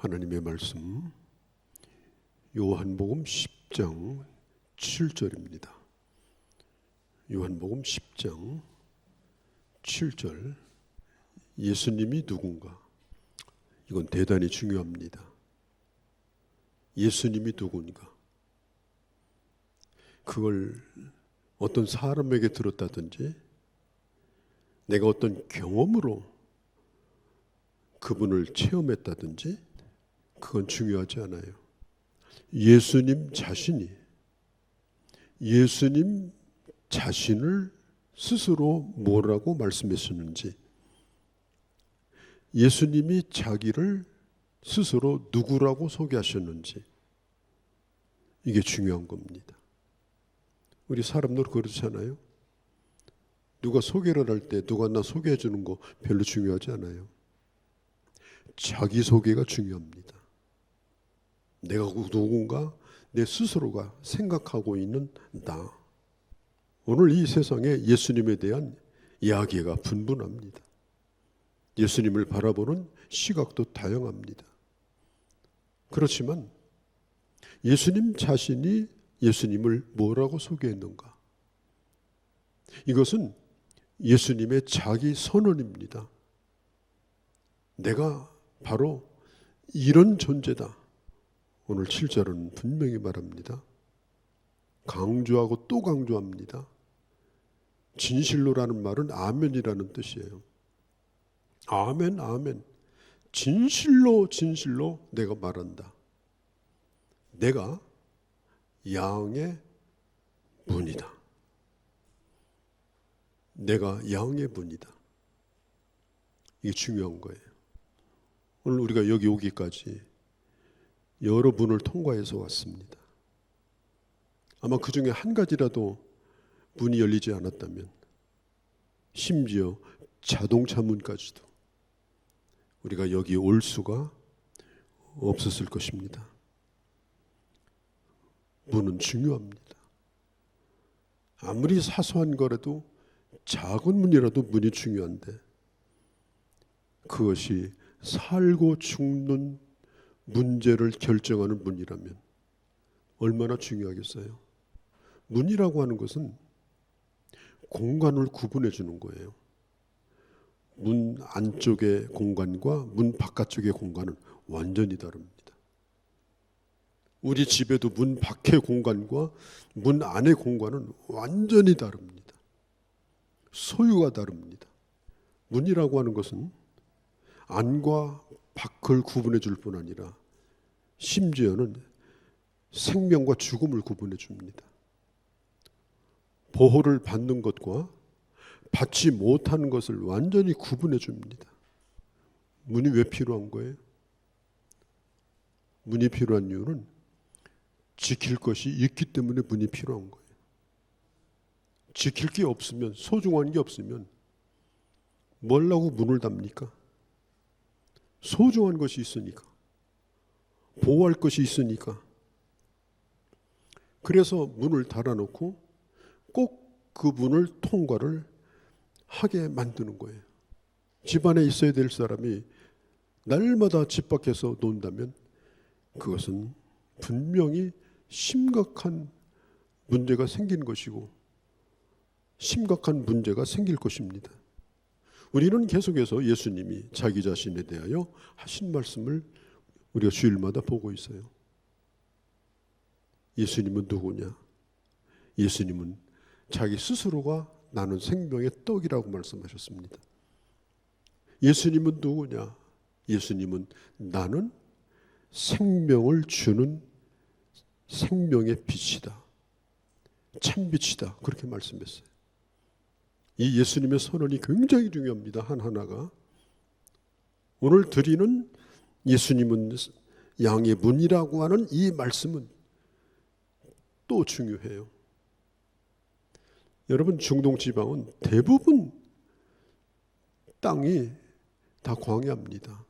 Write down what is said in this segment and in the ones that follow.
하나님의 말씀 요한복음 10장 7절입니다. 요한복음 10장 7절. 예수님이 누군가? 이건 대단히 중요합니다. 예수님이 누군가? 그걸 어떤 사람에게 들었다든지 내가 어떤 경험으로 그분을 체험했다든지 그건 중요하지 않아요. 예수님 자신이 예수님 자신을 스스로 뭐라고 말씀하셨는지, 예수님이 자기를 스스로 누구라고 소개하셨는지, 이게 중요한 겁니다. 우리 사람들 그렇잖아요. 누가 소개를 할 때 누가 나 소개해 주는 거 별로 중요하지 않아요. 자기소개가 중요합니다. 내가 누군가 내 스스로가 생각하고 있는 나. 오늘 이 세상에 예수님에 대한 이야기가 분분합니다. 예수님을 바라보는 시각도 다양합니다. 그렇지만 예수님 자신이 예수님을 뭐라고 소개했는가? 이것은 예수님의 자기 선언입니다. 내가 바로 이런 존재다. 오늘 7절은 분명히 말합니다. 강조하고 또 강조합니다. 진실로라는 말은 아멘이라는 뜻이에요. 아멘, 아멘. 진실로, 진실로 내가 말한다. 내가 양의 문이다. 내가 양의 문이다. 이게 중요한 거예요. 오늘 우리가 여기 오기까지 여러 문을 통과해서 왔습니다. 아마 그 중에 한 가지라도 문이 열리지 않았다면, 심지어 자동차 문까지도 우리가 여기 올 수가 없었을 것입니다. 문은 중요합니다. 아무리 사소한 거라도, 작은 문이라도 문이 중요한데, 그것이 살고 죽는 문제를 결정하는 문이라면 얼마나 중요하겠어요. 문이라고 하는 것은 공간을 구분해 주는 거예요. 문 안쪽의 공간과 문 바깥쪽의 공간은 완전히 다릅니다. 우리 집에도 문 밖의 공간과 문 안의 공간은 완전히 다릅니다. 소유가 다릅니다. 문이라고 하는 것은 안과 밖을 구분해 줄 뿐 아니라 심지어는 생명과 죽음을 구분해 줍니다. 보호를 받는 것과 받지 못하는 것을 완전히 구분해 줍니다. 문이 왜 필요한 거예요? 문이 필요한 이유는 지킬 것이 있기 때문에 문이 필요한 거예요. 지킬 게 없으면, 소중한 게 없으면 뭐라고 문을 답니까? 소중한 것이 있으니까, 보호할 것이 있으니까. 그래서 문을 닫아놓고 꼭 그 문을 통과를 하게 만드는 거예요. 집안에 있어야 될 사람이 날마다 집 밖에서 논다면 그것은 분명히 심각한 문제가 생긴 것이고 심각한 문제가 생길 것입니다. 우리는 계속해서 예수님이 자기 자신에 대하여 하신 말씀을 우리가 주일마다 보고 있어요. 예수님은 누구냐? 예수님은 자기 스스로가 나는 생명의 떡이라고 말씀하셨습니다. 예수님은 누구냐? 예수님은 나는 생명을 주는 생명의 빛이다. 참빛이다. 그렇게 말씀했어요. 이 예수님의 선언이 굉장히 중요합니다. 하나하나가. 오늘 드리는 예수님은 양의 문이라고 하는 이 말씀은 또 중요해요. 여러분, 중동 지방은 대부분 땅이 다 광야입니다.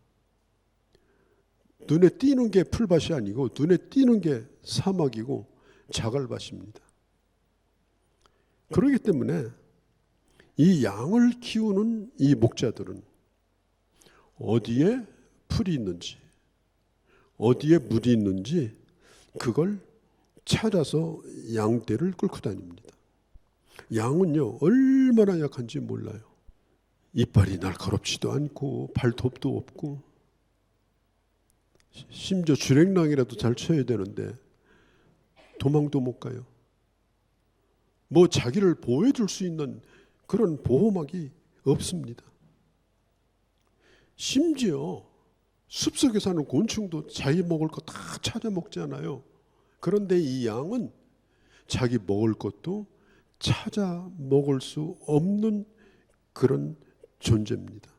눈에 띄는 게 풀밭이 아니고 눈에 띄는 게 사막이고 자갈밭입니다. 그렇기 때문에 이 양을 키우는 이 목자들은 어디에 풀이 있는지, 어디에 물이 있는지 그걸 찾아서 양떼를 끌고 다닙니다. 양은요, 얼마나 약한지 몰라요. 이빨이 날카롭지도 않고 발톱도 없고 심지어 주랭랑이라도 잘 쳐야 되는데 도망도 못 가요. 뭐 자기를 보호해줄 수 있는 그런 보호막이 없습니다. 심지어 숲속에 사는 곤충도 자기 먹을 거 다 찾아 먹잖아요. 그런데 이 양은 자기 먹을 것도 찾아 먹을 수 없는 그런 존재입니다.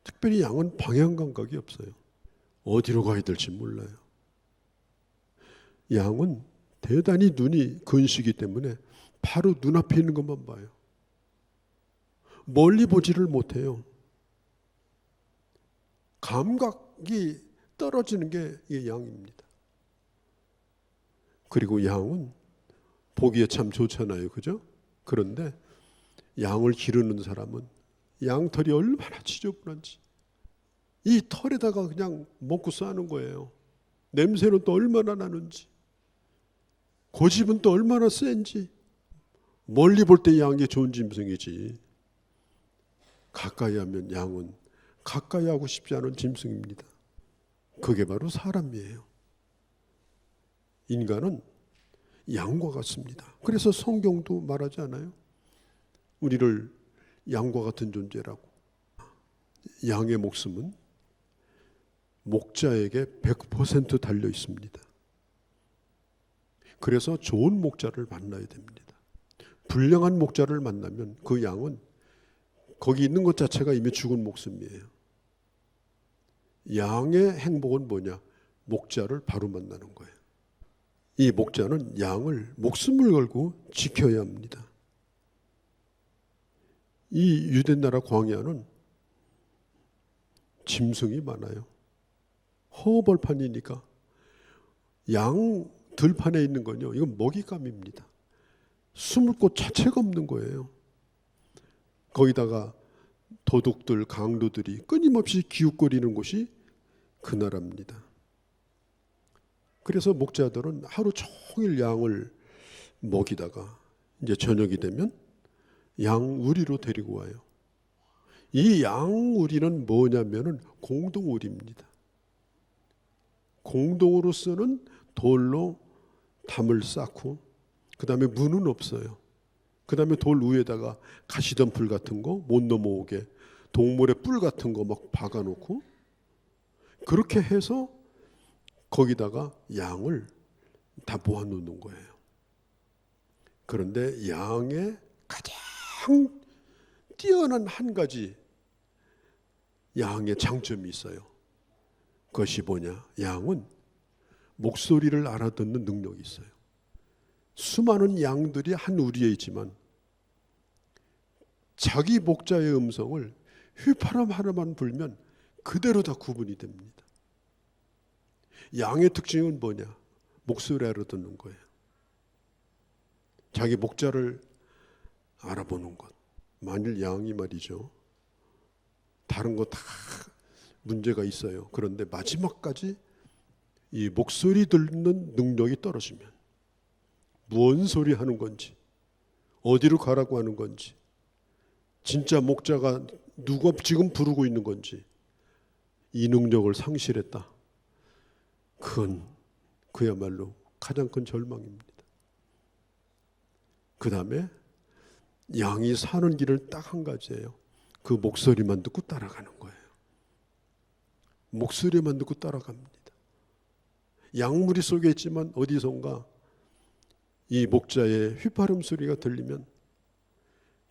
특별히 양은 방향 감각이 없어요. 어디로 가야 될지 몰라요. 양은 대단히 눈이 근시기 때문에 바로 눈앞에 있는 것만 봐요. 멀리 보지를 못해요. 감각이 떨어지는 게 이 양입니다. 그리고 양은 보기에 참 좋잖아요. 그죠? 그런데 양을 기르는 사람은 양털이 얼마나 지저분한지 이 털에다가 그냥 먹고 사는 거예요. 냄새는 또 얼마나 나는지 고집은 또 얼마나 센지. 멀리 볼 때 양이 좋은 짐승이지 가까이 하면 양은 가까이 하고 싶지 않은 짐승입니다. 그게 바로 사람이에요. 인간은 양과 같습니다. 그래서 성경도 말하지 않아요? 우리를 양과 같은 존재라고. 양의 목숨은 목자에게 100% 달려 있습니다. 그래서 좋은 목자를 만나야 됩니다. 불량한 목자를 만나면 그 양은 거기 있는 것 자체가 이미 죽은 목숨이에요. 양의 행복은 뭐냐? 목자를 바로 만나는 거예요. 이 목자는 양을 목숨을 걸고 지켜야 합니다. 이 유대 나라 광야는 짐승이 많아요. 허벌판이니까 양 들판에 있는 건요, 이건 먹잇감입니다. 숨을 곳 자체가 없는 거예요. 거기다가 도둑들, 강도들이 끊임없이 기웃거리는 곳이 그 나라입니다. 그래서 목자들은 하루 종일 양을 먹이다가 이제 저녁이 되면 양우리로 데리고 와요. 이 양우리는 뭐냐면은 공동우리입니다. 공동으로 쓰는 돌로 담을 쌓고 그 다음에 문은 없어요. 그 다음에 돌 위에다가 가시덤불 같은 거 못 넘어오게 동물의 뿔 같은 거 막 박아놓고 그렇게 해서 거기다가 양을 다 모아놓는 거예요. 그런데 양의 가장 뛰어난 한 가지 양의 장점이 있어요. 그것이 뭐냐? 양은 목소리를 알아듣는 능력이 있어요. 수많은 양들이 한 우리에 있지만 자기 목자의 음성을 휘파람 하나만 불면 그대로 다 구분이 됩니다. 양의 특징은 뭐냐? 목소리 알아듣는 거예요. 자기 목자를 알아보는 것. 만일 양이 말이죠, 다른 거 다 문제가 있어요. 그런데 마지막까지 이 목소리 듣는 능력이 떨어지면 무언 소리 하는 건지, 어디로 가라고 하는 건지, 진짜 목자가 누가 지금 부르고 있는 건지 이 능력을 상실했다. 그건 그야말로 가장 큰 절망입니다. 그 다음에 양이 사는 길을 딱 한 가지예요. 그 목소리만 듣고 따라가는 거예요. 목소리만 듣고 따라갑니다. 양무리 속에 있지만 어디선가 이 목자의 휘파람 소리가 들리면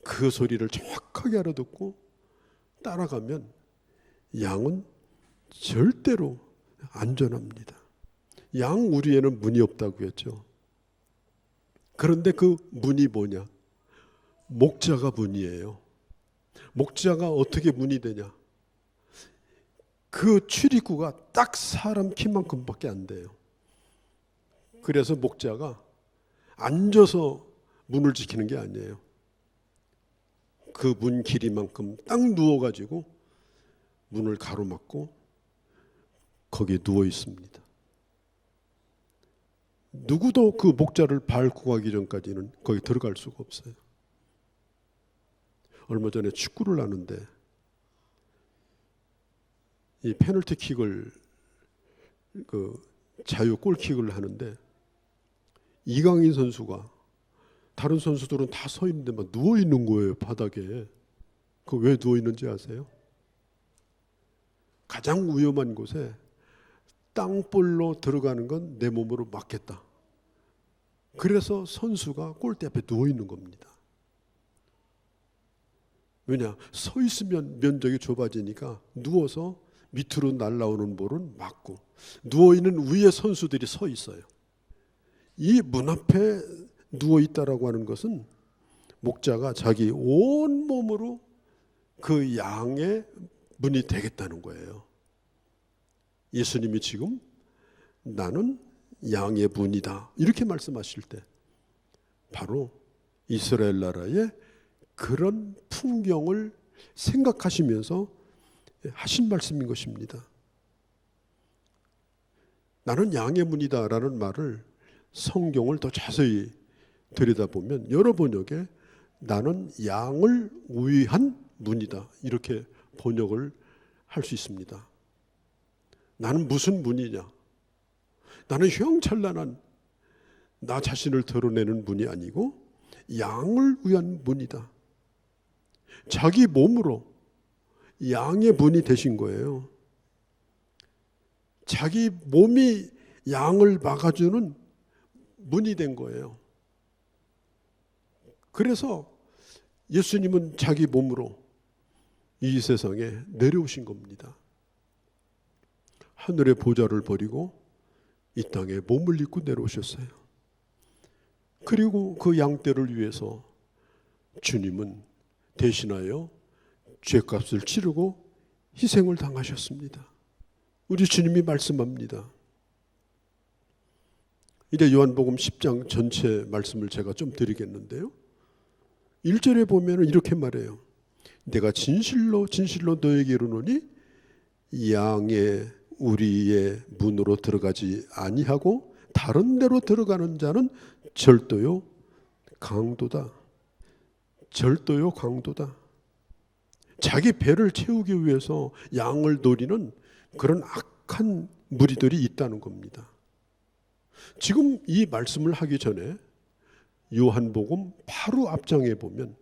그 소리를 정확하게 알아듣고 따라가면 양은 절대로 안전합니다. 양 우리에는 문이 없다고 했죠. 그런데 그 문이 뭐냐? 목자가 문이에요. 목자가 어떻게 문이 되냐? 그 출입구가 딱 사람 키만큼밖에 안 돼요. 그래서 목자가 앉아서 문을 지키는 게 아니에요. 그 문 길이만큼 딱 누워가지고 문을 가로막고 거기에 누워 있습니다. 누구도 그 목자를 밟고 가기 전까지는 거기 들어갈 수가 없어요. 얼마 전에 축구를 하는데 이 페널티킥을 자유 골킥을 하는데 이강인 선수가 다른 선수들은 다 서 있는데 막 누워 있는 거예요, 바닥에. 그 왜 누워 있는지 아세요? 가장 위험한 곳에 땅볼로 들어가는 건 내 몸으로 막겠다. 그래서 선수가 골대 앞에 누워 있는 겁니다. 왜냐? 서 있으면 면적이 좁아지니까 누워서 밑으로 날아오는 볼은 막고, 누워 있는 위에 선수들이 서 있어요. 이 문 앞에 누워 있다라고 하는 것은 목자가 자기 온 몸으로 그 양의 문이 되겠다는 거예요. 예수님이 지금 나는 양의 문이다 이렇게 말씀하실 때 바로 이스라엘 나라의 그런 풍경을 생각하시면서 하신 말씀인 것입니다. 나는 양의 문이다라는 말을 성경을 더 자세히 들여다보면 여러 번역에 나는 양을 위한 문이다 이렇게 번역을 할 수 있습니다. 나는 무슨 문이냐? 나는 휘황찬란한 나 자신을 드러내는 문이 아니고 양을 위한 문이다. 자기 몸으로 양의 문이 되신 거예요. 자기 몸이 양을 막아주는 문이 된 거예요. 그래서 예수님은 자기 몸으로 이 세상에 내려오신 겁니다. 하늘의 보좌를 버리고 이 땅에 몸을 입고 내려오셨어요. 그리고 그 양떼를 위해서 주님은 대신하여 죄값을 치르고 희생을 당하셨습니다. 우리 주님이 말씀합니다. 이제 요한복음 10장 전체 말씀을 제가 좀 드리겠는데요. 1절에 보면 이렇게 말해요. 내가 진실로 진실로 너에게 이르노니 양의 우리의 문으로 들어가지 아니하고 다른 데로 들어가는 자는 절도요 강도다. 절도요 강도다. 자기 배를 채우기 위해서 양을 노리는 그런 악한 무리들이 있다는 겁니다. 지금 이 말씀을 하기 전에 요한복음 바로 앞장에 보면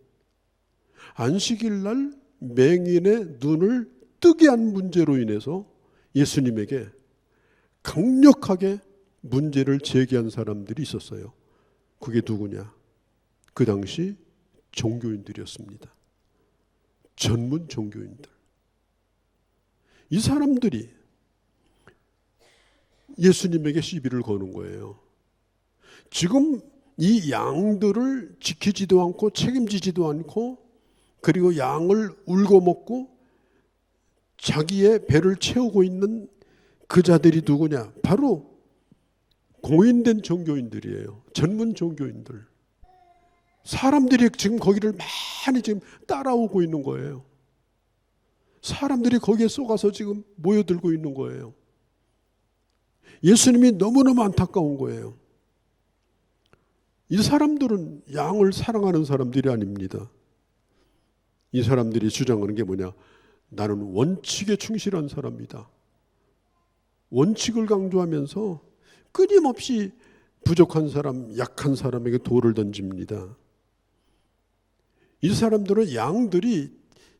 안식일 날 맹인의 눈을 뜨게 한 문제로 인해서 예수님에게 강력하게 문제를 제기한 사람들이 있었어요. 그게 누구냐? 그 당시 종교인들이었습니다. 전문 종교인들. 이 사람들이 예수님에게 시비를 거는 거예요. 지금 이 양들을 지키지도 않고 책임지지도 않고 그리고 양을 울고 먹고 자기의 배를 채우고 있는 그 자들이 누구냐? 바로 공인된 종교인들이에요. 전문 종교인들. 사람들이 지금 거기를 많이 지금 따라오고 있는 거예요. 사람들이 거기에 쏘가서 지금 모여들고 있는 거예요. 예수님이 너무너무 안타까운 거예요. 이 사람들은 양을 사랑하는 사람들이 아닙니다. 이 사람들이 주장하는 게 뭐냐? 나는 원칙에 충실한 사람이다. 원칙을 강조하면서 끊임없이 부족한 사람, 약한 사람에게 돌을 던집니다. 이 사람들은 양들이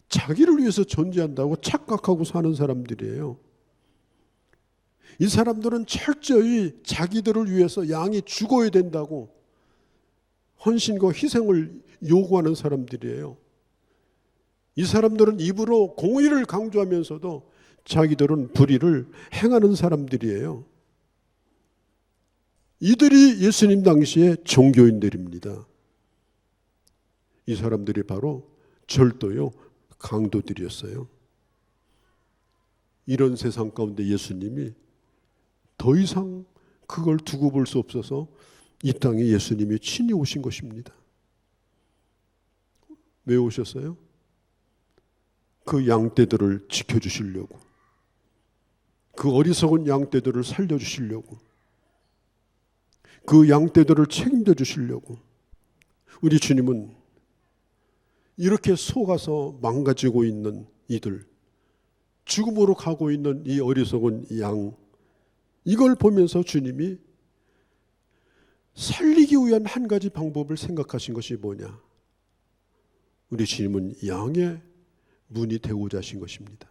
자기를 위해서 존재한다고 착각하고 사는 사람들이에요. 이 사람들은 철저히 자기들을 위해서 양이 죽어야 된다고 헌신과 희생을 요구하는 사람들이에요. 이 사람들은 입으로 공의를 강조하면서도 자기들은 불의를 행하는 사람들이에요. 이들이 예수님 당시의 종교인들입니다. 이 사람들이 바로 절도요 강도들이었어요. 이런 세상 가운데 예수님이 더 이상 그걸 두고 볼 수 없어서 이 땅에 예수님이 친히 오신 것입니다. 왜 오셨어요? 그 양떼들을 지켜주시려고, 그 어리석은 양떼들을 살려주시려고, 그 양떼들을 책임져 주시려고 우리 주님은 이렇게 속아서 망가지고 있는 이들, 죽음으로 가고 있는 이 어리석은 양, 이걸 보면서 주님이 살리기 위한 한 가지 방법을 생각하신 것이 뭐냐? 우리 주님은 양의 문이 되고자 하신 것입니다.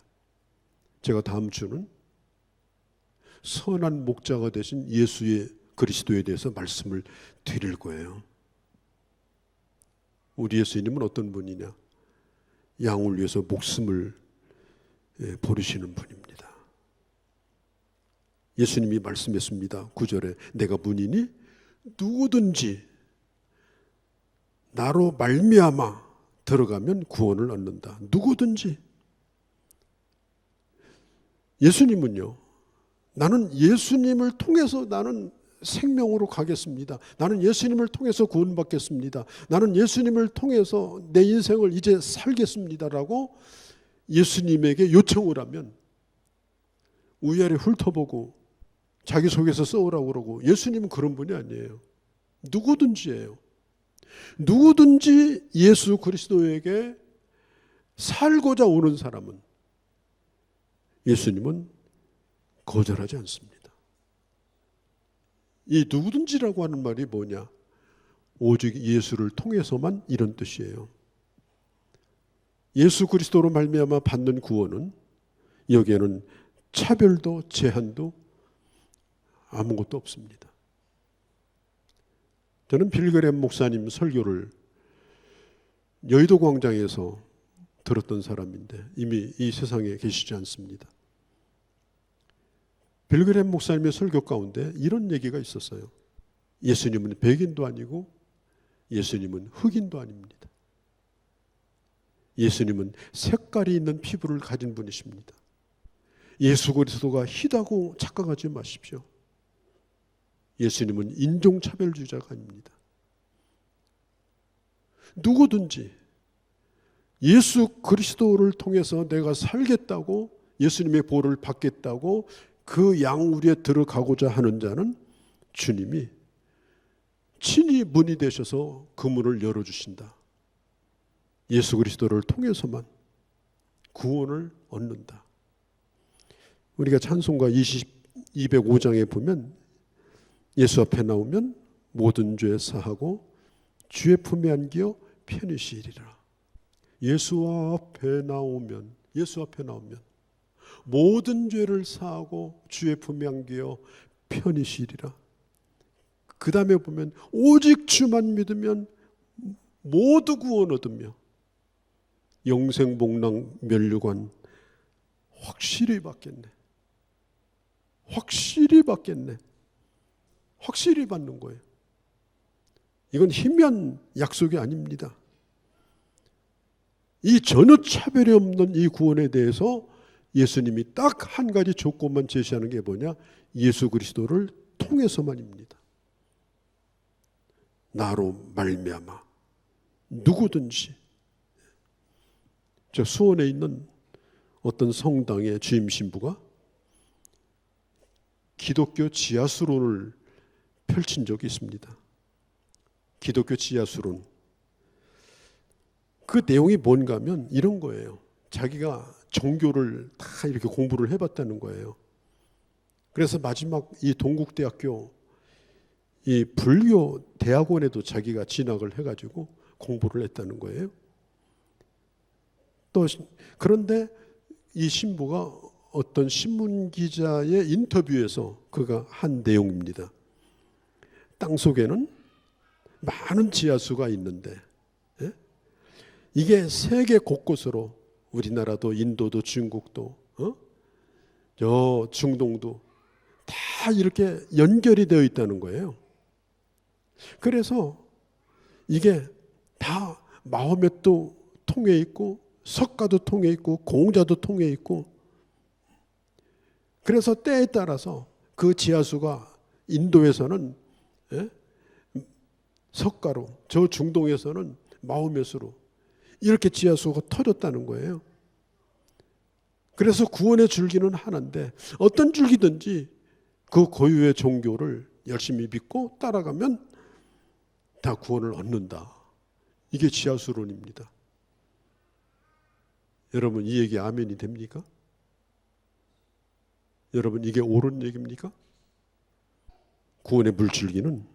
제가 다음 주는 선한 목자가 되신 예수의 그리스도에 대해서 말씀을 드릴 거예요. 우리 예수님은 어떤 분이냐? 양을 위해서 목숨을 버리시는 분입니다. 예수님이 말씀했습니다. 9절에 내가 문이니 누구든지 나로 말미암아 들어가면 구원을 얻는다. 누구든지. 예수님은요, 나는 예수님을 통해서 나는 생명으로 가겠습니다. 나는 예수님을 통해서 구원받겠습니다. 나는 예수님을 통해서 내 인생을 이제 살겠습니다라고 예수님에게 요청을 하면 위아래 훑어보고 자기소개서 써오라고 그러고, 예수님은 그런 분이 아니에요. 누구든지예요. 누구든지 예수 그리스도에게 살고자 오는 사람은 예수님은 거절하지 않습니다. 이 누구든지라고 하는 말이 뭐냐? 오직 예수를 통해서만 이런 뜻이에요. 예수 그리스도로 말미암아 받는 구원은 여기에는 차별도 제한도 아무것도 없습니다. 저는 빌그램 목사님 설교를 여의도 광장에서 들었던 사람인데 이미 이 세상에 계시지 않습니다. 빌그램 목사님의 설교 가운데 이런 얘기가 있었어요. 예수님은 백인도 아니고 예수님은 흑인도 아닙니다. 예수님은 색깔이 있는 피부를 가진 분이십니다. 예수 그리스도가 희다고 착각하지 마십시오. 예수님은 인종차별주의자가 아닙니다. 누구든지 예수 그리스도를 통해서 내가 살겠다고, 예수님의 보호를 받겠다고 그 양우리에 들어가고자 하는 자는 주님이 친히 문이 되셔서 그 문을 열어주신다. 예수 그리스도를 통해서만 구원을 얻는다. 우리가 찬송가 205장에 보면 예수 앞에 나오면 모든 죄 사하고 주의 품에 안기어 편히 쉬리라. 예수 앞에 나오면 모든 죄를 사하고 주의 품에 안기어 편히 쉬리라. 그 다음에 보면 오직 주만 믿으면 모두 구원 얻으며 영생복랑 면류관 확실히 받겠네. 확실히 받는 거예요. 이건 희미한 약속이 아닙니다. 이 전혀 차별이 없는 이 구원에 대해서 예수님이 딱 한 가지 조건만 제시하는 게 뭐냐? 예수 그리스도를 통해서만입니다. 나로 말미암아 누구든지. 저 수원에 있는 어떤 성당의 주임 신부가 기독교 지하수론을 펼친 적이 있습니다. 기독교 지하수론. 그 내용이 뭔가 하면 이런 거예요. 자기가 종교를 다 이렇게 공부를 해봤다는 거예요. 그래서 마지막 이 동국대학교 이 불교 대학원에도 자기가 진학을 해가지고 공부를 했다는 거예요. 또 그런데 이 신부가 어떤 신문 기자의 인터뷰에서 그가 한 내용입니다. 땅 속에는 많은 지하수가 있는데 이게 세계 곳곳으로, 우리나라도 인도도 중국도 저 중동도 다 이렇게 연결이 되어 있다는 거예요. 그래서 이게 다 마호멧도 통해 있고 석가도 통해 있고 공자도 통해 있고, 그래서 때에 따라서 그 지하수가 인도에서는 석가로, 저 중동에서는 마호멧으로 이렇게 지하수가 터졌다는 거예요. 그래서 구원의 줄기는 하나인데 어떤 줄기든지 그 고유의 종교를 열심히 믿고 따라가면 다 구원을 얻는다. 이게 지하수론입니다. 여러분 이 얘기 아멘이 됩니까? 여러분 이게 옳은 얘기입니까? 구원의 물줄기는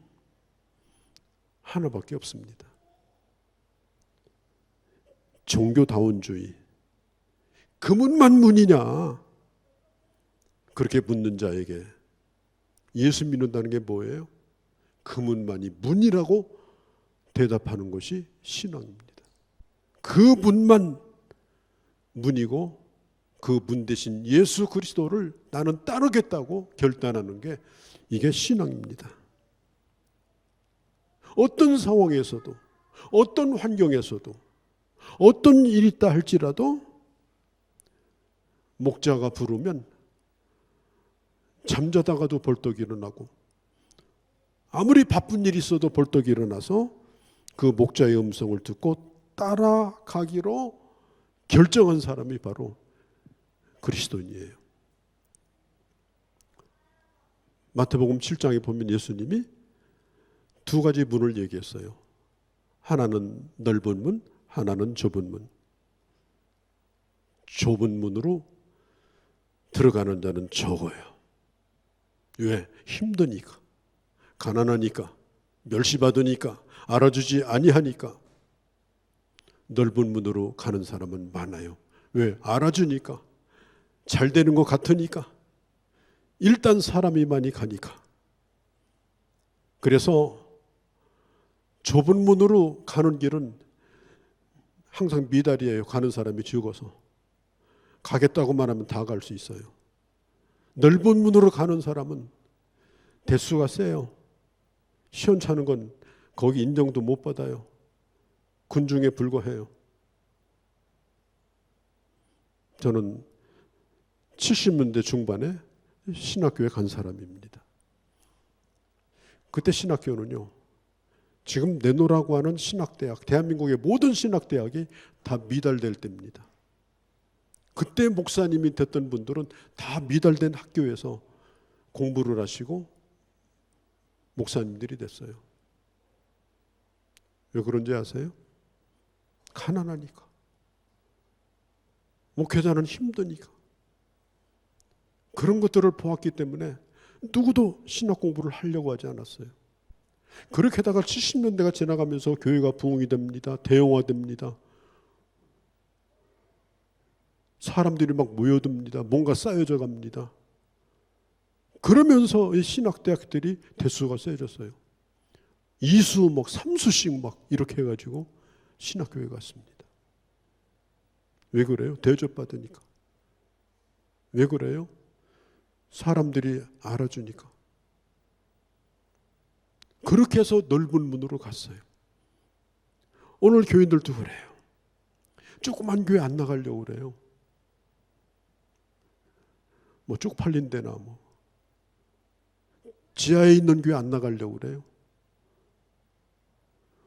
하나밖에 없습니다. 종교다원주의. 그 문만 문이냐? 그렇게 묻는 자에게 예수 믿는다는 게 뭐예요? 그 문만이 문이라고 대답하는 것이 신앙입니다. 그 문만 문이고 그 문 대신 예수 그리스도를 나는 따르겠다고 결단하는 게 이게 신앙입니다. 어떤 상황에서도 어떤 환경에서도 어떤 일이 있다 할지라도 목자가 부르면 잠자다가도 벌떡 일어나고 아무리 바쁜 일이 있어도 벌떡 일어나서 그 목자의 음성을 듣고 따라가기로 결정한 사람이 바로 그리스도인이에요. 마태복음 7장에 보면 예수님이 두 가지 문을 얘기했어요. 하나는 넓은 문, 하나는 좁은 문. 좁은 문으로 들어가는 자는 적어요. 왜? 힘드니까, 가난하니까, 멸시받으니까, 알아주지 아니하니까. 넓은 문으로 가는 사람은 많아요. 왜? 알아주니까, 잘 되는 것 같으니까, 일단 사람이 많이 가니까. 그래서 좁은 문으로 가는 길은 항상 미달이에요. 가는 사람이 적어서. 가겠다고만 하면 다 갈 수 있어요. 넓은 문으로 가는 사람은 대수가 세요. 시원찮은 건 거기 인정도 못 받아요. 군중에 불과해요. 저는 70년대 중반에 신학교에 간 사람입니다. 그때 신학교는요, 지금 내노라고 하는 신학대학, 대한민국의 모든 신학대학이 다 미달될 때입니다. 그때 목사님이 됐던 분들은 다 미달된 학교에서 공부를 하시고 목사님들이 됐어요. 왜 그런지 아세요? 가난하니까. 목회자는 힘드니까. 그런 것들을 보았기 때문에 누구도 신학 공부를 하려고 하지 않았어요. 그렇게다가 70년대가 지나가면서 교회가 부흥이 됩니다. 대형화됩니다. 사람들이 막 모여듭니다. 뭔가 쌓여져 갑니다. 그러면서 이 신학대학들이 대수가 세졌어요. 2수 막 3수씩 막 이렇게 해가지고 신학교에 갔습니다. 왜 그래요? 대접받으니까. 왜 그래요? 사람들이 알아주니까. 그렇게 해서 넓은 문으로 갔어요. 오늘 교인들도 그래요. 조그만 교회 안 나가려고 그래요. 뭐 쪽팔린 데나 뭐 지하에 있는 교회 안 나가려고 그래요.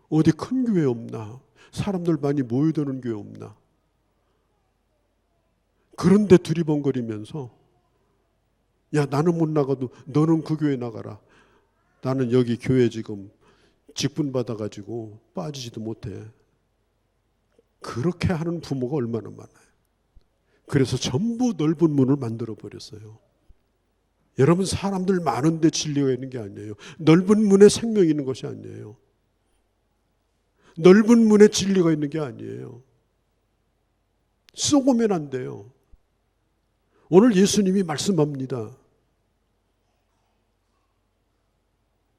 어디 큰 교회 없나? 사람들 많이 모여드는 교회 없나? 그런데 두리번거리면서 야, 나는 못 나가도 너는 그 교회 나가라. 나는 여기 교회 지금 직분 받아가지고 빠지지도 못해. 그렇게 하는 부모가 얼마나 많아요. 그래서 전부 넓은 문을 만들어 버렸어요. 여러분, 사람들 많은데 진리가 있는 게 아니에요. 넓은 문에 생명이 있는 것이 아니에요. 넓은 문에 진리가 있는 게 아니에요. 쏘고면 안 돼요. 오늘 예수님이 말씀합니다.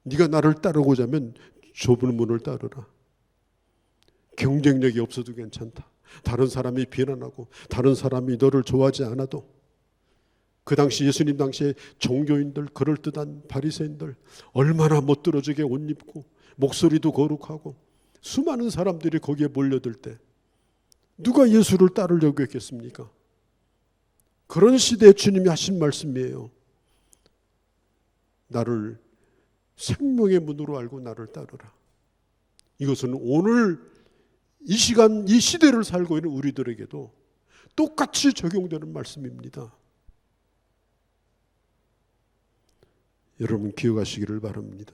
네가 나를 따르고자 하면 좁은 문을 따르라. 경쟁력이 없어도 괜찮다. 다른 사람이 비난하고 다른 사람이 너를 좋아하지 않아도, 그 당시 예수님 당시에 종교인들, 그럴듯한 바리새인들 얼마나 멋들어지게 옷 입고 목소리도 거룩하고 수많은 사람들이 거기에 몰려들 때 누가 예수를 따르려고 했겠습니까? 그런 시대에 주님이 하신 말씀이에요. 나를 생명의 문으로 알고 나를 따르라. 이것은 오늘 이 시간, 이 시대를 살고 있는 우리들에게도 똑같이 적용되는 말씀입니다. 여러분 기억하시기를 바랍니다.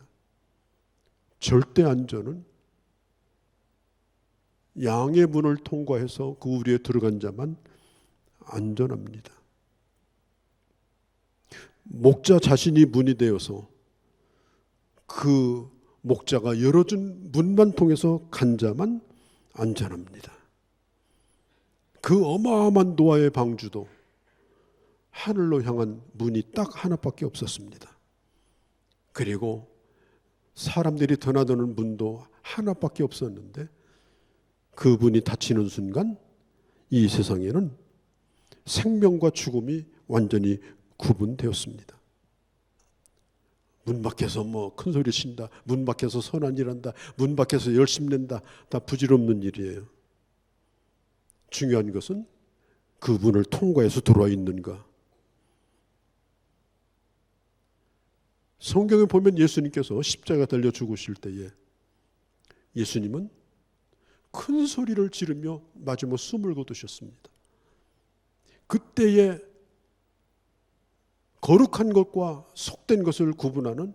절대 안전은 양의 문을 통과해서 그 우리에 들어간 자만 안전합니다. 목자 자신이 문이 되어서 그 목자가 열어준 문만 통해서 간 자만 안전합니다. 그 어마어마한 노아의 방주도 하늘로 향한 문이 딱 하나밖에 없었습니다. 그리고 사람들이 드나드는 문도 하나밖에 없었는데 그 문이 닫히는 순간 이 세상에는 생명과 죽음이 완전히 구분되었습니다. 문 밖에서 뭐 큰 소리 친다, 문 밖에서 선한 일 한다, 문 밖에서 열심 낸다, 다 부질없는 일이에요. 중요한 것은 그 문을 통과해서 들어와 있는가. 성경에 보면 예수님께서 십자가 달려 죽으실 때에 예수님은 큰 소리를 지르며 마지막 숨을 거두셨습니다. 그때에 거룩한 것과 속된 것을 구분하는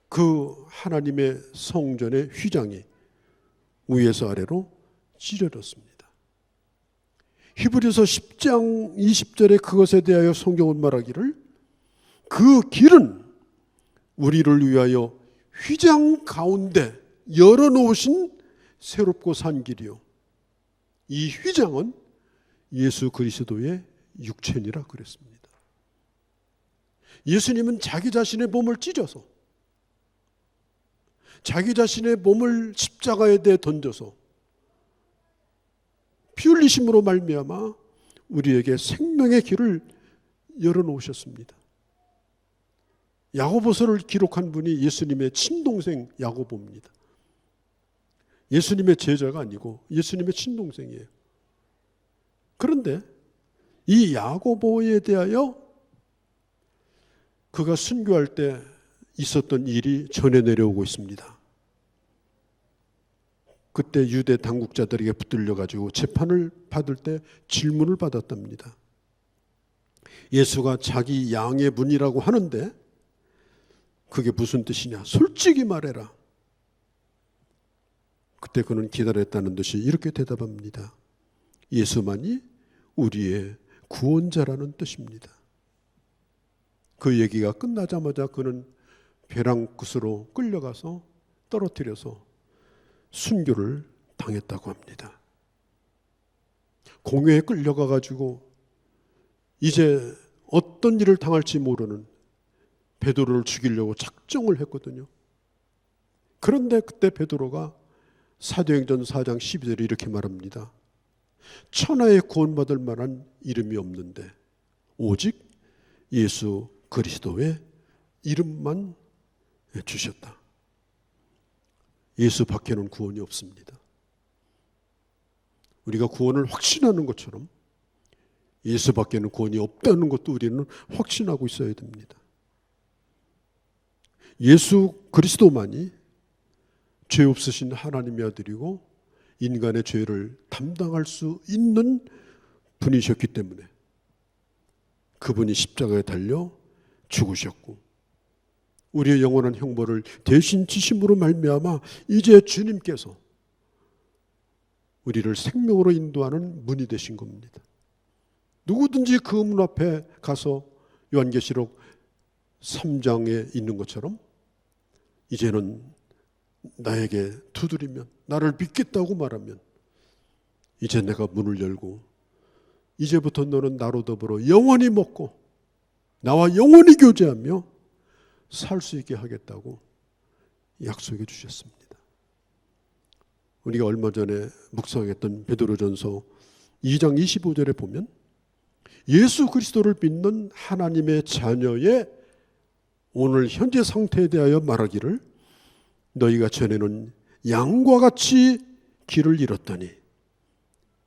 그 하나님의 성전의 휘장이 위에서 아래로 찢어졌습니다. 히브리서 10장 20절에 그것에 대하여 성경은 말하기를 그 길은 우리를 위하여 휘장 가운데 열어놓으신 새롭고 산 길이요. 이 휘장은 예수 그리스도의 육체니라 그랬습니다. 예수님은 자기 자신의 몸을 찢어서 자기 자신의 몸을 십자가에 대해 던져서 피 흘리심으로 말미암아 우리에게 생명의 길을 열어놓으셨습니다. 야고보서를 기록한 분이 예수님의 친동생 야고보입니다. 예수님의 제자가 아니고 예수님의 친동생이에요. 그런데 이 야고보에 대하여 그가 순교할 때 있었던 일이 전해 내려오고 있습니다. 그때 유대 당국자들에게 붙들려 가지고 재판을 받을 때 질문을 받았답니다. 예수가 자기 양의 문이라고 하는데 그게 무슨 뜻이냐? 솔직히 말해라. 그때 그는 기다렸다는 듯이 이렇게 대답합니다. 예수만이 우리의 구원자라는 뜻입니다. 그 얘기가 끝나자마자 그는 벼랑 끝으로 끌려가서 떨어뜨려서 순교를 당했다고 합니다. 공회에 끌려가 가지고 이제 어떤 일을 당할지 모르는 베드로를 죽이려고 작정을 했거든요. 그런데 그때 베드로가 사도행전 4장 12절에 이렇게 말합니다. 천하에 구원받을 만한 이름이 없는데 오직 예수 그리스도의 이름만 주셨다. 예수 밖에는 구원이 없습니다. 우리가 구원을 확신하는 것처럼 예수 밖에는 구원이 없다는 것도 우리는 확신하고 있어야 됩니다. 예수 그리스도만이 죄 없으신 하나님의 아들이고 인간의 죄를 담당할 수 있는 분이셨기 때문에 그분이 십자가에 달려 죽으셨고 우리의 영원한 형벌을 대신 지심으로 말미암아 이제 주님께서 우리를 생명으로 인도하는 문이 되신 겁니다. 누구든지 그 문 앞에 가서 요한계시록 3장에 있는 것처럼 이제는 나에게 두드리면 나를 믿겠다고 말하면 이제 내가 문을 열고 이제부터 너는 나로 더불어 영원히 먹고 나와 영원히 교제하며 살 수 있게 하겠다고 약속해 주셨습니다. 우리가 얼마 전에 묵상했던 베드로전서 2장 25절에 보면 예수 그리스도를 믿는 하나님의 자녀의 오늘 현재 상태에 대하여 말하기를 너희가 전에는 양과 같이 길을 잃었더니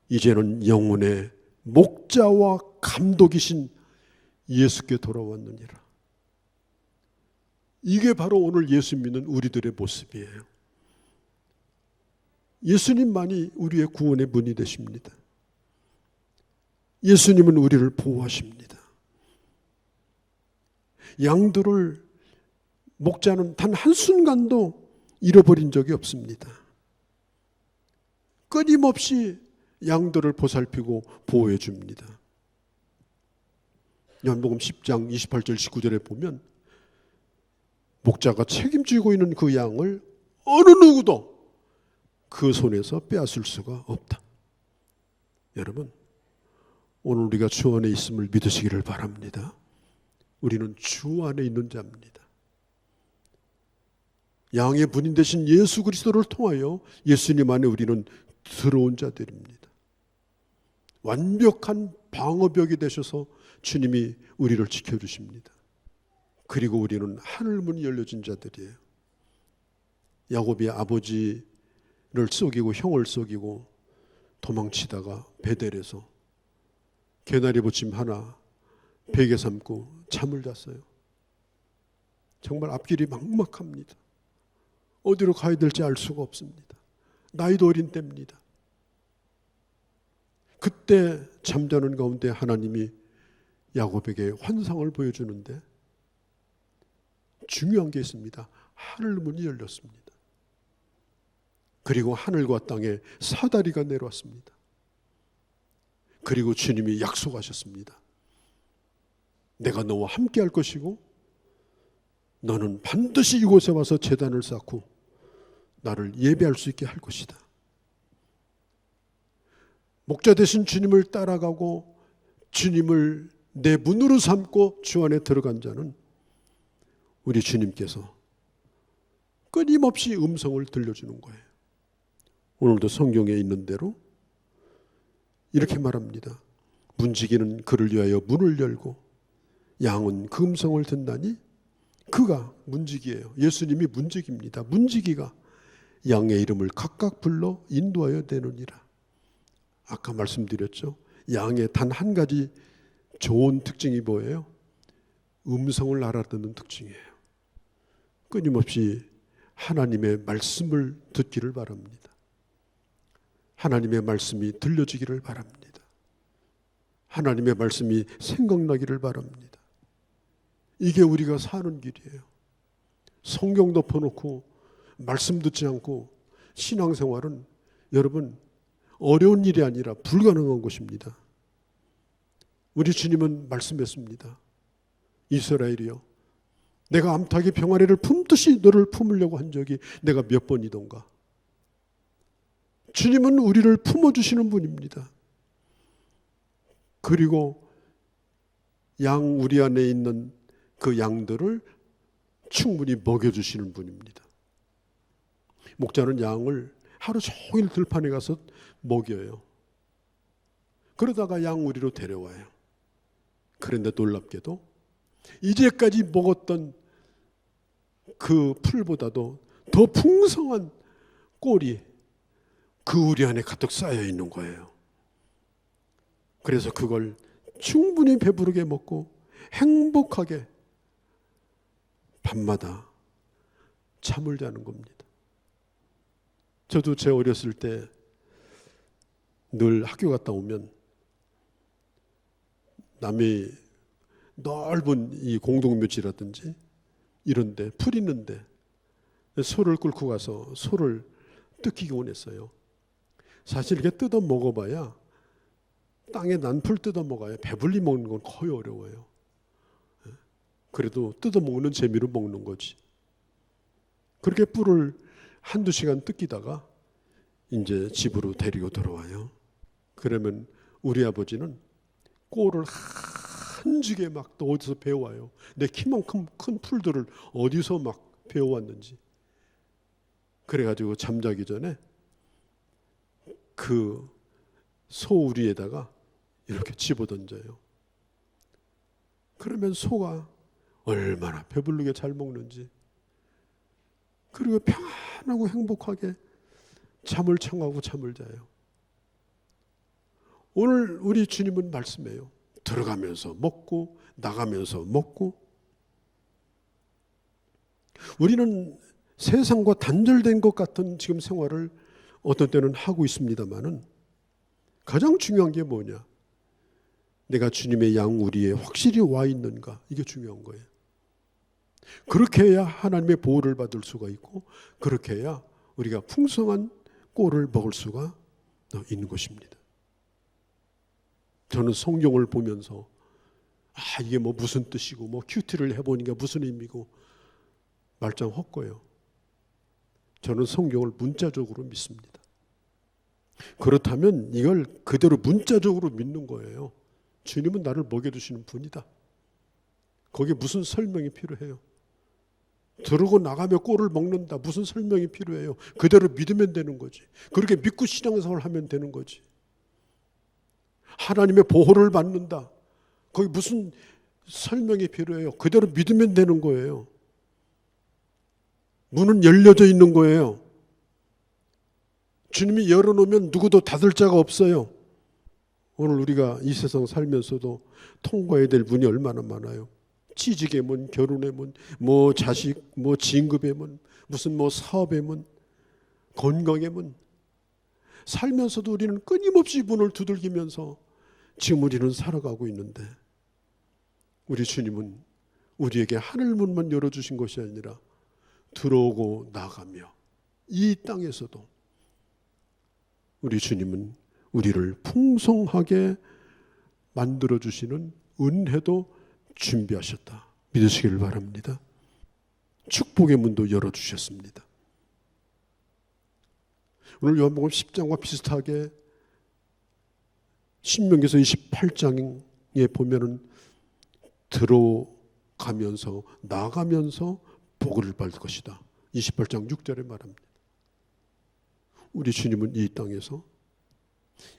이제는 영혼의 목자와 감독이신 예수께 돌아왔느니라. 이게 바로 오늘 예수 믿는 우리들의 모습이에요. 예수님만이 우리의 구원의 문이 되십니다. 예수님은 우리를 보호하십니다. 양들을 목자는 단 한순간도 잃어버린 적이 없습니다. 끊임없이 양들을 보살피고 보호해 줍니다. 요한복음 10장 28절 19절에 보면 목자가 책임지고 있는 그 양을 어느 누구도 그 손에서 빼앗을 수가 없다. 여러분, 오늘 우리가 주 안에 있음을 믿으시기를 바랍니다. 우리는 주 안에 있는 자입니다. 양의 분인 되신 예수 그리스도를 통하여 예수님 안에 우리는 들어온 자들입니다. 완벽한 방어벽이 되셔서 주님이 우리를 지켜주십니다. 그리고 우리는 하늘문이 열려진 자들이에요. 야곱이 아버지를 속이고 형을 속이고 도망치다가 베델에서 개나리 보침 하나 베개 삼고 잠을 잤어요. 정말 앞길이 막막합니다. 어디로 가야 될지 알 수가 없습니다. 나이도 어린 때입니다. 그때 잠자는 가운데 하나님이 야곱에게 환상을 보여주는데 중요한 게 있습니다. 하늘문이 열렸습니다. 그리고 하늘과 땅에 사다리가 내려왔습니다. 그리고 주님이 약속하셨습니다. 내가 너와 함께 할 것이고 너는 반드시 이곳에 와서 제단을 쌓고 나를 예배할 수 있게 할 것이다. 목자 되신 주님을 따라가고 주님을 내 문으로 삼고 주 안에 들어간 자는 우리 주님께서 끊임없이 음성을 들려주는 거예요. 오늘도 성경에 있는 대로 이렇게 말합니다. 문지기는 그를 위하여 문을 열고 양은 그 음성을 듣나니 그가 문지기예요. 예수님이 문지기입니다. 문지기가 양의 이름을 각각 불러 인도하여 내느니라. 아까 말씀드렸죠. 양의 단 한 가지 좋은 특징이 뭐예요? 음성을 알아듣는 특징이에요. 끊임없이 하나님의 말씀을 듣기를 바랍니다. 하나님의 말씀이 들려지기를 바랍니다. 하나님의 말씀이 생각나기를 바랍니다. 이게 우리가 사는 길이에요. 성경 덮어놓고 말씀 듣지 않고 신앙생활은 여러분 어려운 일이 아니라 불가능한 것입니다. 우리 주님은 말씀했습니다. 이스라엘이여, 내가 암탉이 병아리를 품듯이 너를 품으려고 한 적이 내가 몇 번이던가. 주님은 우리를 품어주시는 분입니다. 그리고 양 우리 안에 있는 그 양들을 충분히 먹여주시는 분입니다. 목자는 양을 하루 종일 들판에 가서 먹여요. 그러다가 양 우리로 데려와요. 그런데 놀랍게도 이제까지 먹었던 그 풀보다도 더 풍성한 꼴이 그 우리 안에 가득 쌓여 있는 거예요. 그래서 그걸 충분히 배부르게 먹고 행복하게 밤마다 잠을 자는 겁니다. 저도 제 어렸을 때 늘 학교 갔다 오면 남의 넓은 이 공동묘지라든지 이런데 풀 있는데 소를 끌고 가서 소를 뜯기기 원했어요. 사실 이렇게 뜯어 먹어봐야 땅에 난 풀 뜯어 먹어야 배불리 먹는 건 거의 어려워요. 그래도 뜯어 먹는 재미로 먹는 거지. 그렇게 뿔을 한두 시간 뜯기다가 이제 집으로 데리고 들어와요. 그러면 우리 아버지는 꼴을 한지게 막 또 어디서 배워와요. 내 키만큼 큰 풀들을 어디서 막 배워왔는지. 그래가지고 잠자기 전에 그 소우리에다가 이렇게 집어던져요. 그러면 소가 얼마나 배부르게 잘 먹는지, 그리고 평안하고 행복하게 잠을 청하고 잠을 자요. 오늘 우리 주님은 말씀해요. 들어가면서 먹고 나가면서 먹고. 우리는 세상과 단절된 것 같은 지금 생활을 어떤 때는 하고 있습니다만은 가장 중요한 게 뭐냐? 내가 주님의 양우리에 확실히 와 있는가, 이게 중요한 거예요. 그렇게 해야 하나님의 보호를 받을 수가 있고, 그렇게 해야 우리가 풍성한 꼴을 먹을 수가 있는 것입니다. 저는 성경을 보면서 이게 뭐 무슨 뜻이고 뭐 큐티를 해보니까 무슨 의미고 말짱 헛거예요. 저는 성경을 문자적으로 믿습니다. 그렇다면 이걸 그대로 문자적으로 믿는 거예요. 주님은 나를 먹여주시는 분이다. 거기에 무슨 설명이 필요해요? 들어오고 나가며 꼴을 먹는다. 무슨 설명이 필요해요? 그대로 믿으면 되는 거지. 그렇게 믿고 신앙생활을 하면 되는 거지. 하나님의 보호를 받는다. 거기 무슨 설명이 필요해요? 그대로 믿으면 되는 거예요. 문은 열려져 있는 거예요. 주님이 열어놓으면 누구도 닫을 자가 없어요. 오늘 우리가 이 세상 살면서도 통과해야 될 문이 얼마나 많아요. 취직의 문, 결혼의 문, 뭐 자식, 뭐 진급의 문, 무슨 뭐 사업의 문, 건강의 문. 살면서도 우리는 끊임없이 문을 두들기면서 지금 우리는 살아가고 있는데, 우리 주님은 우리에게 하늘문만 열어주신 것이 아니라 들어오고 나가며 이 땅에서도 우리 주님은 우리를 풍성하게 만들어주시는 은혜도 준비하셨다. 믿으시기를 바랍니다. 축복의 문도 열어주셨습니다. 오늘 요한복음 10장과 비슷하게 신명기서 28장에 보면은 들어가면서 나가면서 복을 받을 것이다. 28장 6절에 말합니다. 우리 주님은 이 땅에서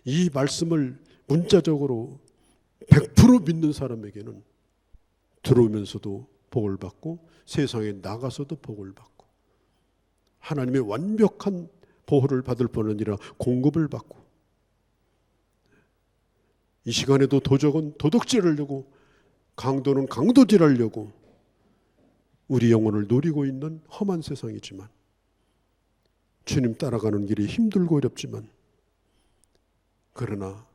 이 말씀을 문자적으로 100% 믿는 사람에게는 들어오면서도 복을 받고 세상에 나가서도 복을 받고 하나님의 완벽한 보호를 받을 뿐 아니라 공급을 받고, 이 시간에도 도적은 도둑질하려고, 강도는 강도질하려고 우리 영혼을 노리고 있는 험한 세상이지만, 주님 따라가는 길이 힘들고 어렵지만, 그러나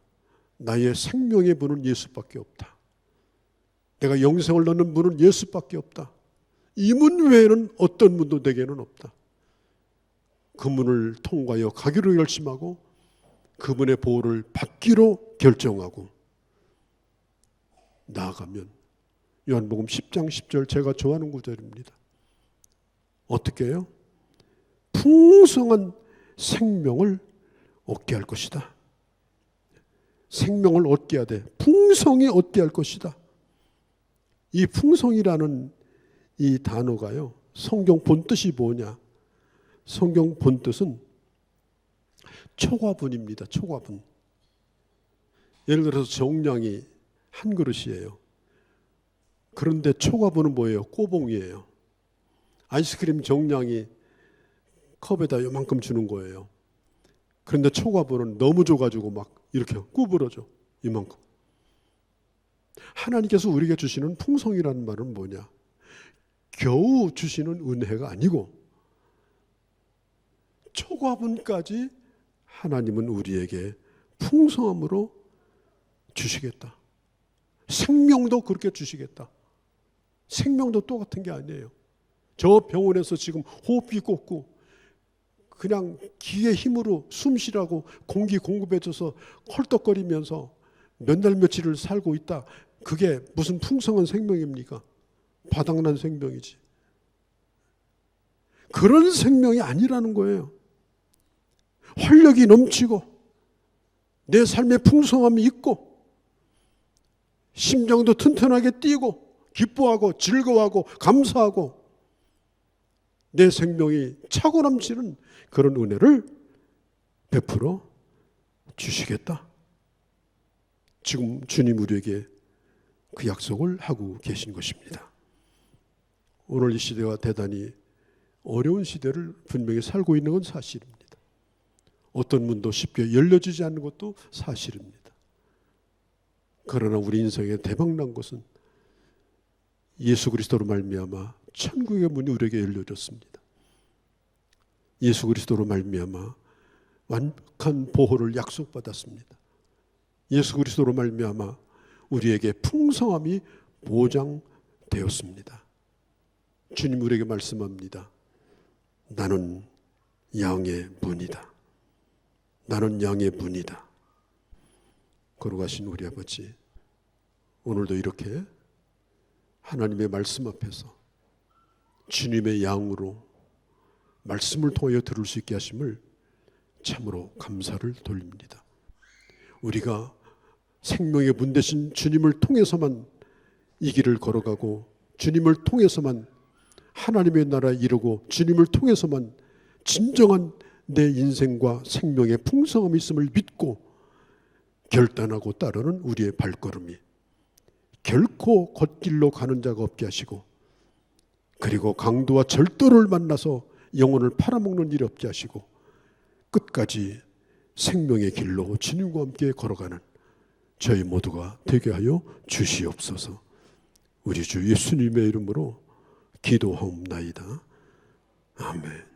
나의 생명의 문은 예수밖에 없다. 내가 영생을 넣는 문은 예수밖에 없다. 이 문 외에는 어떤 문도 내게는 없다. 그 문을 통과하여 가기로 결심하고 그분의 보호를 받기로 결정하고 나아가면, 요한복음 10장 10절 제가 좋아하는 구절입니다. 어떻게 해요? 풍성한 생명을 얻게 할 것이다. 생명을 얻게 하되 풍성히 얻게 할 것이다. 이 풍성이라는 이 단어가요, 성경 본뜻이 뭐냐? 성경 본뜻은 초과분입니다. 초과분. 예를 들어서 정량이 한 그릇이에요. 그런데 초과분은 뭐예요? 꼬봉이에요. 아이스크림 정량이 컵에다 요만큼 주는 거예요. 그런데 초과분은 너무 줘가지고 막 이렇게 구부러져. 이만큼. 하나님께서 우리에게 주시는 풍성이라는 말은 뭐냐? 겨우 주시는 은혜가 아니고 초과분까지 하나님은 우리에게 풍성함으로 주시겠다. 생명도 그렇게 주시겠다. 생명도 똑같은 게 아니에요. 저 병원에서 지금 호흡기 꽂고 그냥 기의 힘으로 숨 쉬라고 공기 공급해줘서 헐떡거리면서 몇 날 며칠을 살고 있다. 그게 무슨 풍성한 생명입니까? 바닥난 생명이지. 그런 생명이 아니라는 거예요. 활력이 넘치고 내 삶에 풍성함이 있고 심장도 튼튼하게 뛰고 기뻐하고 즐거워하고 감사하고 내 생명이 차고 넘치는 그런 은혜를 베풀어 주시겠다. 지금 주님 우리에게 그 약속을 하고 계신 것입니다. 오늘 이 시대가 대단히 어려운 시대를 분명히 살고 있는 건 사실입니다. 어떤 문도 쉽게 열려지지 않는 것도 사실입니다. 그러나 우리 인생에 대박난 것은 예수 그리스도로 말미암아 천국의 문이 우리에게 열려졌습니다. 예수 그리스도로 말미암아 완벽한 보호를 약속받았습니다. 예수 그리스도로 말미암아 우리에게 풍성함이 보장되었습니다. 주님 우리에게 말씀합니다. 나는 양의 문이다. 나는 양의 문이다. 걸어가신 우리 아버지, 오늘도 이렇게 하나님의 말씀 앞에서 주님의 양으로 말씀을 통하여 들을 수 있게 하심을 참으로 감사를 돌립니다. 우리가 생명의 문 되신 주님을 통해서만 이 길을 걸어가고 주님을 통해서만 하나님의 나라에 이르고 주님을 통해서만 진정한 내 인생과 생명의 풍성함이 있음을 믿고 결단하고 따르는 우리의 발걸음이 결코 걷길로 가는 자가 없게 하시고, 그리고 강도와 절도를 만나서 영혼을 팔아먹는 일이 없게 하시고, 끝까지 생명의 길로 주님과 함께 걸어가는 저희 모두가 되게 하여 주시옵소서. 우리 주 예수님의 이름으로 기도하옵나이다. 아멘.